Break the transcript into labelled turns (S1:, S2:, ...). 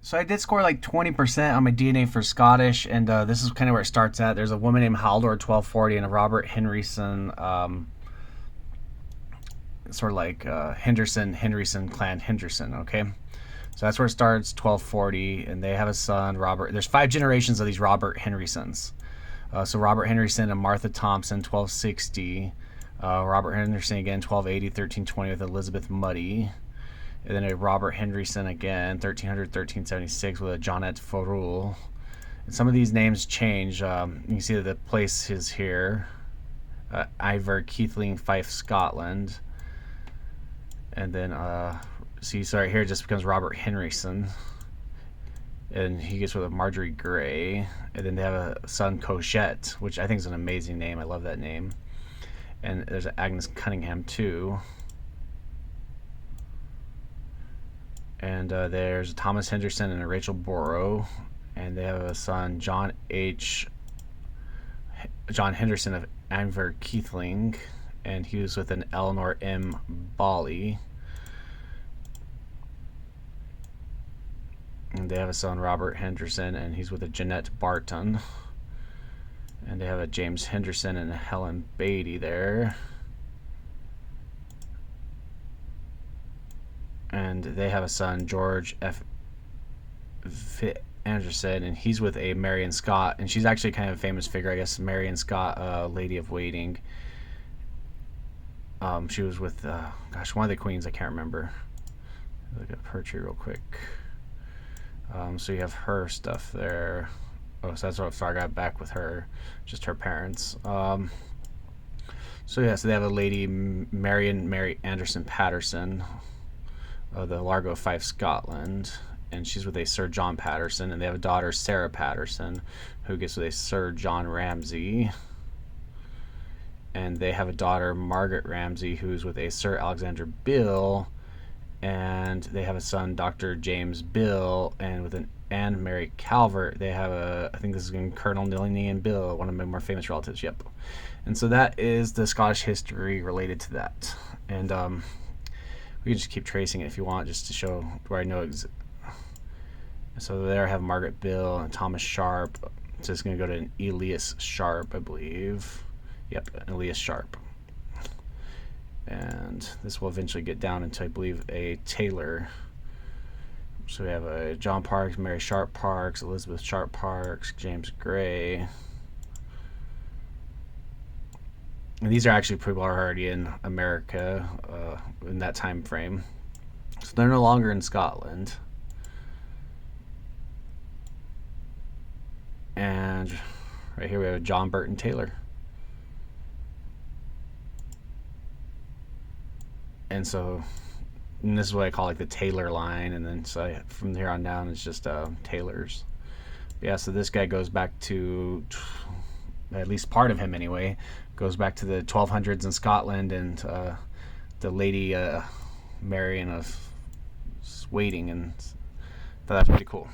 S1: So I did score like 20% on my DNA for Scottish, and this is kind of where it starts at. There's a woman named Haldor 1240 and a Robert Henryson, sort of like Henryson clan Henderson. Okay, so that's where it starts, 1240, and they have a son, Robert. There's 5 generations of these Robert Henrysons. So Robert Henryson and Martha Thompson, 1260. Robert Henderson again, 1280, 1320 with Elizabeth Muddy. And then a Robert Henryson again, 1300, 1376 with a Johnette Forul. And some of these names change. You can see that the place is here. Ivor Keithling, Fife, Scotland. And then, see, so right here it just becomes Robert Henryson. And he gets with a Marjorie Gray. And then they have a son, Cochette, which I think is an amazing name. I love that name. And there's an Agnes Cunningham, too. And there's Thomas Henderson and a Rachel Borrow. And they have a son, John Henderson of Ivor Keithling. And he was with an Eleanor M. Bawley. And they have a son, Robert Henderson, and he's with a Jeanette Barton. And they have a James Henderson and a Helen Beatty there. And they have a son, George F. Anderson, and he's with a Marion Scott, and she's actually kind of a famous figure, I guess. Marion Scott, Lady of Waiting. She was with, one of the queens, I can't remember. Look at her tree real quick. So you have her stuff there. Oh, so that's what I got back with her, just her parents. So yeah, so they have a lady, Marion Mary Anderson Patterson, the Largo Fife, Scotland, and she's with a Sir John Patterson, and they have a daughter, Sarah Patterson, who gets with a Sir John Ramsay, and they have a daughter, Margaret Ramsay, who's with a Sir Alexander Bill, and they have a son, Dr. James Bill, and with an Anne Mary Calvert, they have a, I think this is going to be Colonel Nillian Bill, one of my more famous relatives. Yep. And so that is the Scottish history related to that. And we can just keep tracing it if you want, just to show where I know. So there I have Margaret Bill and Thomas Sharp. So it's going to go to an Elias Sharp, I believe. Yep, Elias Sharp. And this will eventually get down into, I believe, a Taylor. So we have a John Parks, Mary Sharp Parks, Elizabeth Sharp Parks, James Gray. And these are actually people who are already in America in that time frame. So they're no longer in Scotland. And right here we have John Burton Taylor. And so, and this is what I call like the Taylor line, and then so from here on down it's just Taylors. Yeah, so this guy goes back to, at least part of him anyway, goes back to the 1200s in Scotland, and the lady Marion of Waiting, and so that's pretty cool.